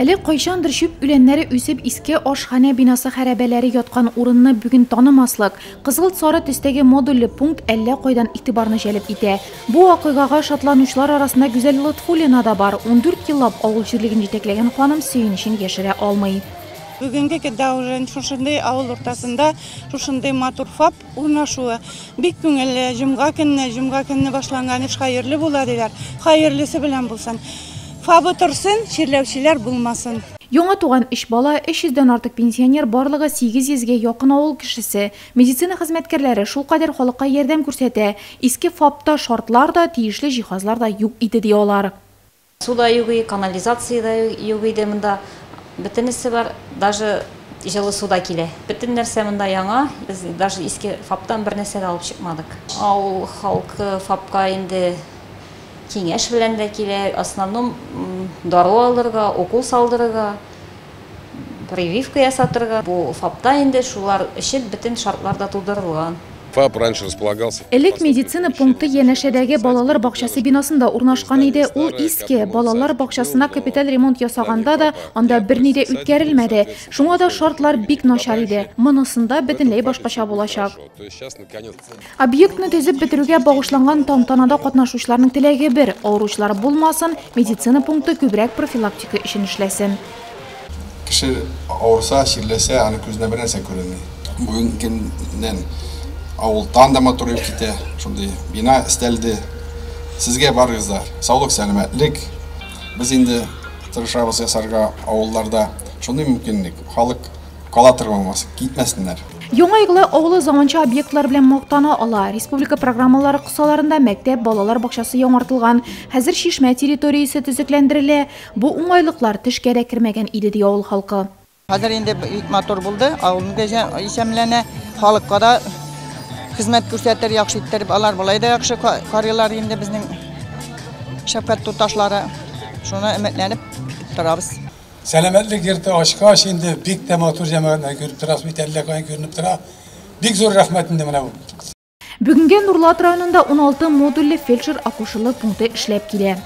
Әле кайчандыр шүп үләннәре үсеп иске ашхана бинасы хәрабәләре яткан урынны бүген танымаслык. Кызыл-сары төстәге модульле пункт әллә кайдан игътибарны җәлеп итә. Бу вакыйгага шатланучылар арасында Гүзәл Лотфуллина да бар. 14 еллап авыл җирлеген җитәкләгән ханым сөенечен яшерә алмый. Бүгенге көндә уже шушындай авыл уртасында шушындай матур фап урнашуы бик күңелле. Җомга көнне башланган эш хәерле була диләр. Хәерлесе белән булсын. Фабы торсын, чирләүчеләр булмасын. Яңа туган 3 бала, 300-дән артык пенсионер, барлыгы 800-гә якын авыл кешесе. Медицина хезмәткәрләре шулкадәр халыкка ярдәм күрсәтә. Иске фапта шартлар да, тиешле җиһазлар да юк иде ди алар. Суда юк, канализация да юк иде монда. Бөтенесе бар, даже җылы суда килә. Бөтен нәрсә монда яңа. Без даже иске фаптан бер нәрсә дә алып чыкмадык. Авыл халкы фапка инде киңәш белән дә килә, основном дару алырга, укол салдырырга, прививка ясатырга. Бу фапта инде шулар өчен бөтен шартлар да тудырылган. ФАП раньше располагался. Элек медицина пункты Янәшәдәге балалар бакчасы бинасында урнашкан иде. Ул иске балалар бакчасына капиталь ремонт ясаганда да анда берни дә үткәрелмәде. Шуңа да шартлар бик начар иде. Монысында бөтенләй башкача булачак. Объектны төзеп бетерүгә багышланган тантанада катнашучыларның теләге бер: авыручылар булмасын, медицина пункты күбрәк профилактика өчен эшләсен. Кеше авырса, чирләсә, аны күзенә бер нәрсә күренми. Бүгенгәннән авылдан да матур китә, шундый бина өстәлде. Сезгә барыгыздар, саулык, сәламәтлек. Без инде тырышабыз ясарга авылларда шундый мөмкинлек. Халык кала торган, китмәсеннәр. Яңа Йгылы авылы заманча объектлар белән мактана ала. Республика программалары кысаларында мәктәп, балалар бакчасы яңартылган. Хәзер Шишмә территориясе төзекләндерелә. Бу уңайлыклар төшкә дә кермәгән иде ди авыл халкы. Хәзер инде бик матур булды. Авылны да исәмләнә, халыкка да хезмәт күрсәтер, яхшы иттереп алар булай да яхшы карыйлар инде безнең шәфкать туташлары. Шуны өметләнеп торабыз. Сәламәтлек йорты ачкач инде бик тә матур җәмәгатьне күреп торабыз, бит әллә каян күренеп тора. Бик зур рәхмәт инде менә бу. Бүгенге Нурлат районында 16 модульле фельдшер-акушерлык пункты эшләп килә.